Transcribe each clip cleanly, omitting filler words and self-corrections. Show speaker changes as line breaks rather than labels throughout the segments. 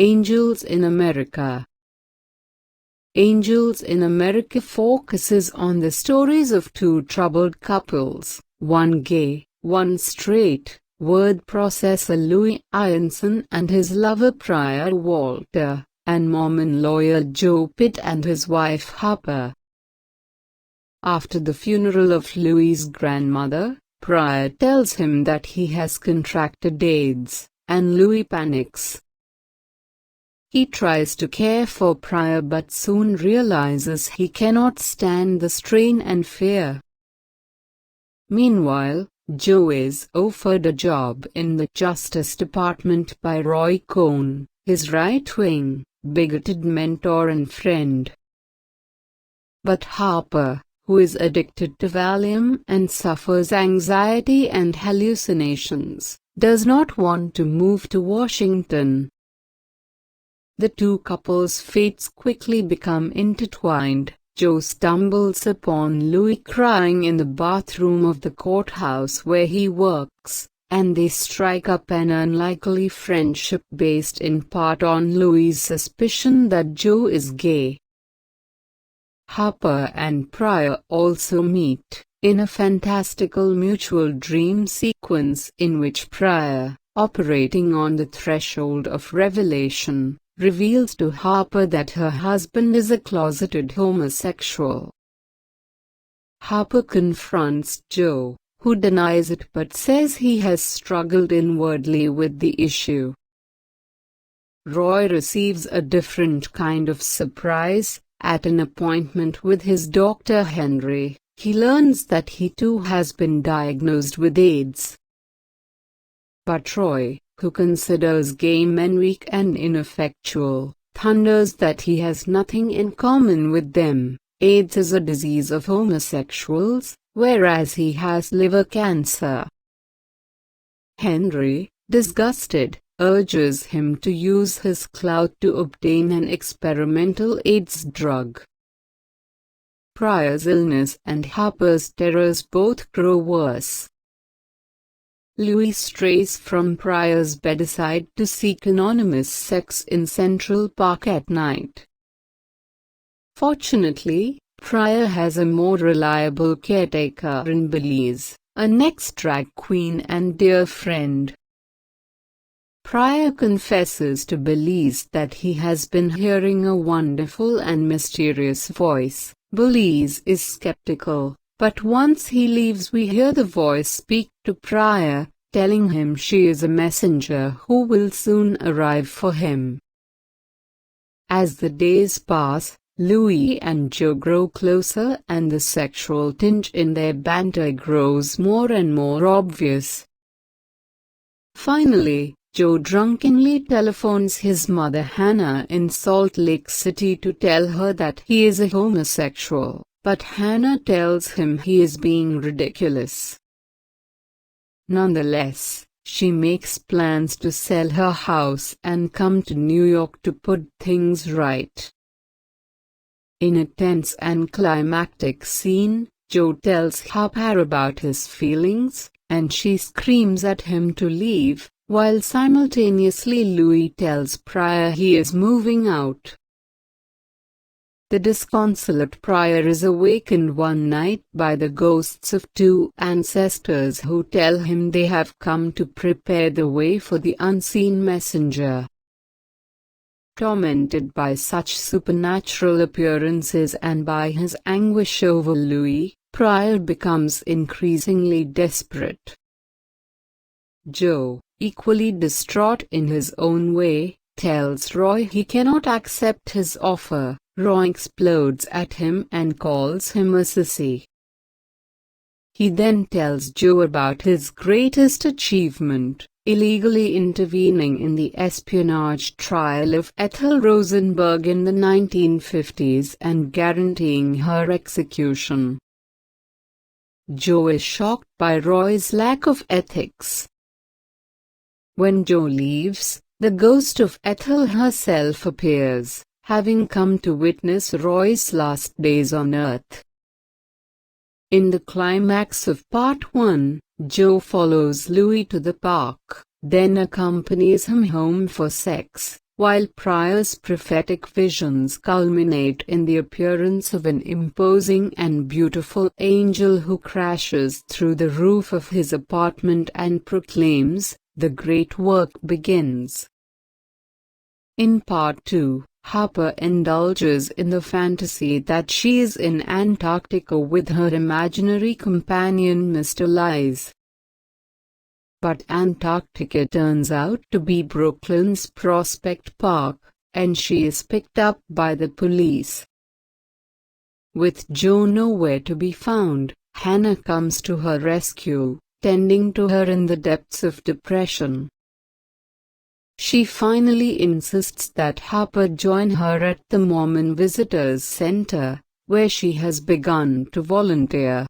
Angels in America. Angels in America focuses on the stories of two troubled couples, one gay, one straight, word processor Louis Ironson and his lover Prior Walter, and Mormon lawyer Joe Pitt and his wife Harper. After the funeral of Louis's grandmother, Prior tells him that he has contracted AIDS, and Louis panics. He tries to care for Prior but soon realizes he cannot stand the strain and fear. Meanwhile, Joe is offered a job in the Justice Department by Roy Cohn, his right-wing, bigoted mentor and friend. But Harper, who is addicted to Valium and suffers anxiety and hallucinations, does not want to move to Washington. The two couples' fates quickly become intertwined. Joe stumbles upon Louis crying in the bathroom of the courthouse where he works, and they strike up an unlikely friendship based in part on Louis's suspicion that Joe is gay. Harper and Prior also meet, in a fantastical mutual dream sequence in which Prior, operating on the threshold of revelation, reveals to Harper that her husband is a closeted homosexual. Harper confronts Joe, who denies it but says he has struggled inwardly with the issue. Roy receives a different kind of surprise. At an appointment with his doctor Henry, he learns that he too has been diagnosed with AIDS. But Roy, who considers gay men weak and ineffectual, thunders that he has nothing in common with them. AIDS is a disease of homosexuals, whereas he has liver cancer. Henry, disgusted, urges him to use his clout to obtain an experimental AIDS drug. Prior's illness and Harper's terrors both grow worse. Louis strays from Prior's bedside to seek anonymous sex in Central Park at night. Fortunately, Prior has a more reliable caretaker in Belize, an ex-drag queen and dear friend. Prior confesses to Belize that he has been hearing a wonderful and mysterious voice. Belize is skeptical, but once he leaves we hear the voice speak to Prior, telling him she is a messenger who will soon arrive for him. As the days pass, Louis and Joe grow closer and the sexual tinge in their banter grows more and more obvious. Finally, Joe drunkenly telephones his mother Hannah in Salt Lake City to tell her that he is a homosexual, but Hannah tells him he is being ridiculous. Nonetheless, she makes plans to sell her house and come to New York to put things right. In a tense and climactic scene, Joe tells Harper about his feelings, and she screams at him to leave, while simultaneously Louis tells Prior he is moving out. The disconsolate Prior is awakened one night by the ghosts of two ancestors who tell him they have come to prepare the way for the unseen messenger. Tormented by such supernatural appearances and by his anguish over Louis, Prior becomes increasingly desperate. Joe, equally distraught in his own way, tells Roy he cannot accept his offer. Roy explodes at him and calls him a sissy. He then tells Joe about his greatest achievement, illegally intervening in the espionage trial of Ethel Rosenberg in the 1950s and guaranteeing her execution. Joe is shocked by Roy's lack of ethics. When Joe leaves, the ghost of Ethel herself appears, having come to witness Roy's last days on Earth. In the climax of Part 1, Joe follows Louis to the park, then accompanies him home for sex, while Pryor's prophetic visions culminate in the appearance of an imposing and beautiful angel who crashes through the roof of his apartment and proclaims, "The great work begins." In Part 2, Harper indulges in the fantasy that she is in Antarctica with her imaginary companion Mr. Lies. But Antarctica turns out to be Brooklyn's Prospect Park, and she is picked up by the police. With Joe nowhere to be found, Hannah comes to her rescue, tending to her in the depths of depression. She finally insists that Harper join her at the Mormon Visitors Center, where she has begun to volunteer.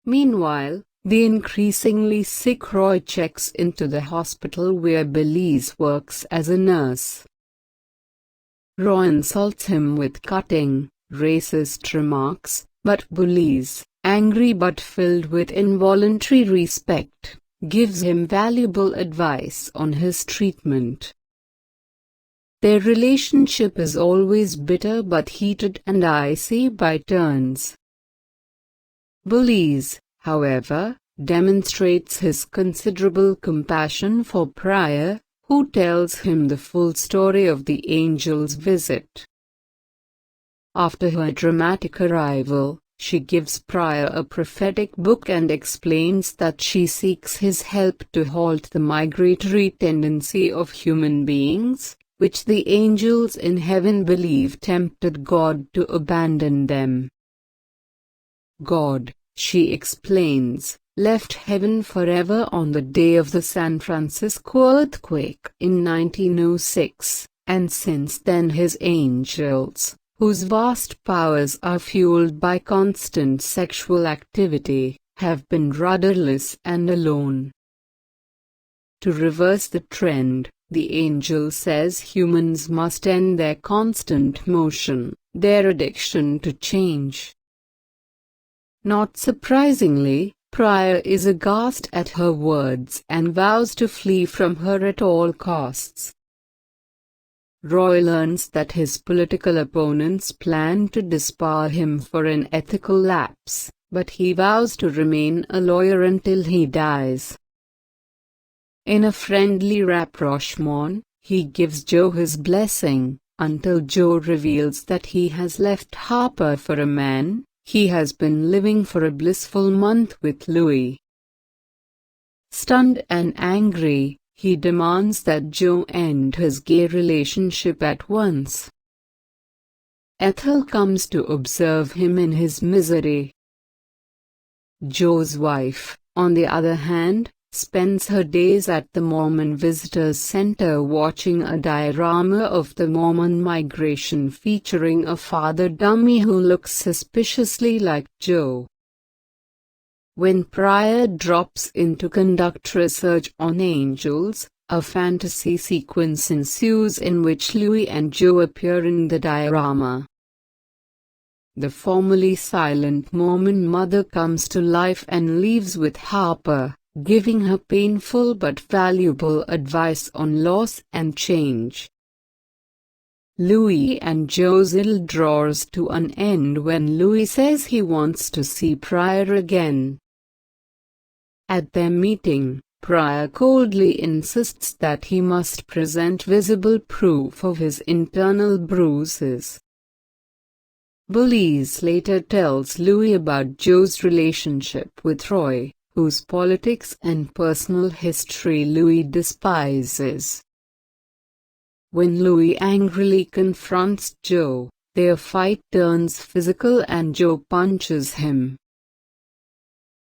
Meanwhile, the increasingly sick Roy checks into the hospital where Belize works as a nurse. Roy insults him with cutting, racist remarks, but Belize, angry but filled with involuntary respect, gives him valuable advice on his treatment. Their relationship is always bitter but heated and icy by turns. Belize, however, demonstrates his considerable compassion for Pryor, who tells him the full story of the angel's visit. After her dramatic arrival, she gives Pryor a prophetic book and explains that she seeks his help to halt the migratory tendency of human beings, which the angels in heaven believe tempted God to abandon them. God, she explains, left heaven forever on the day of the San Francisco earthquake in 1906, and since then his angels, whose vast powers are fueled by constant sexual activity, have been rudderless and alone. To reverse the trend, the angel says humans must end their constant motion, their addiction to change. Not surprisingly, Pryor is aghast at her words and vows to flee from her at all costs. Roy learns that his political opponents plan to disbar him for an ethical lapse, but he vows to remain a lawyer until he dies. In a friendly rapprochement, he gives Joe his blessing, until Joe reveals that he has left Harper for a man he has been living for a blissful month with Louis. Stunned and angry, he demands that Joe end his gay relationship at once. Ethel comes to observe him in his misery. Joe's wife, on the other hand, spends her days at the Mormon Visitors Center watching a diorama of the Mormon migration featuring a father dummy who looks suspiciously like Joe. When Pryor drops in to conduct research on angels, a fantasy sequence ensues in which Louis and Joe appear in the diorama. The formerly silent Mormon mother comes to life and leaves with Harper, giving her painful but valuable advice on loss and change. Louis and Joe's ill draws to an end when Louis says he wants to see Pryor again. At their meeting, Pryor coldly insists that he must present visible proof of his internal bruises. Belize later tells Louis about Joe's relationship with Roy, whose politics and personal history Louis despises. When Louis angrily confronts Joe, their fight turns physical and Joe punches him.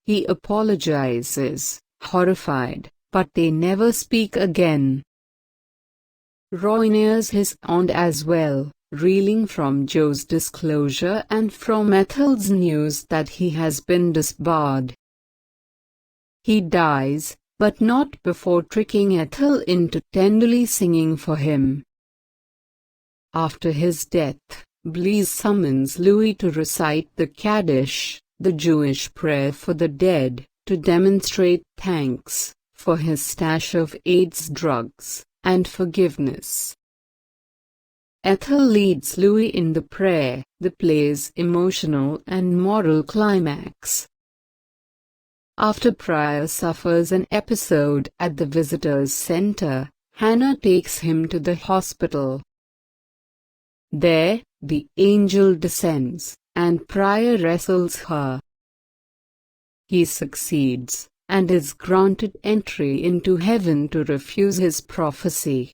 He apologizes, horrified, but they never speak again. Roy nears his end as well, reeling from Joe's disclosure and from Ethel's news that he has been disbarred. He dies, but not before tricking Ethel into tenderly singing for him. After his death, Belize summons Louis to recite the Kaddish, the Jewish prayer for the dead, to demonstrate thanks for his stash of AIDS drugs, and forgiveness. Ethel leads Louis in the prayer, the play's emotional and moral climax. After Prior suffers an episode at the visitors' center, Hannah takes him to the hospital. There, the angel descends, and Prior wrestles her. He succeeds, and is granted entry into heaven to refuse his prophecy.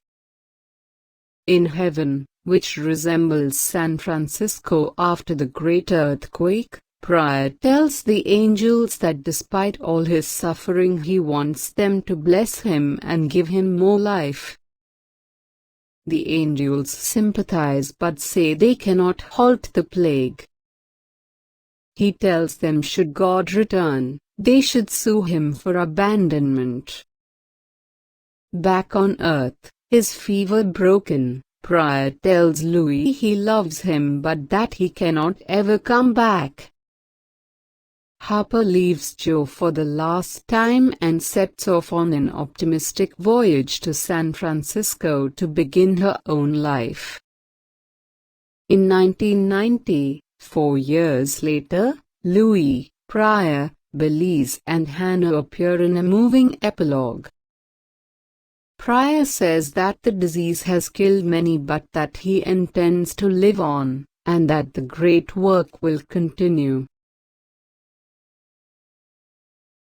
In heaven, which resembles San Francisco after the great earthquake, Prior tells the angels that despite all his suffering he wants them to bless him and give him more life. The angels sympathize but say they cannot halt the plague. He tells them should God return, they should sue him for abandonment. Back on Earth, his fever broken, Prior tells Louis he loves him but that he cannot ever come back. Harper leaves Joe for the last time and sets off on an optimistic voyage to San Francisco to begin her own life. In 1990, 4 years later, Louis, Prior, Belize and Hannah appear in a moving epilogue. Prior says that the disease has killed many but that he intends to live on, and that the great work will continue.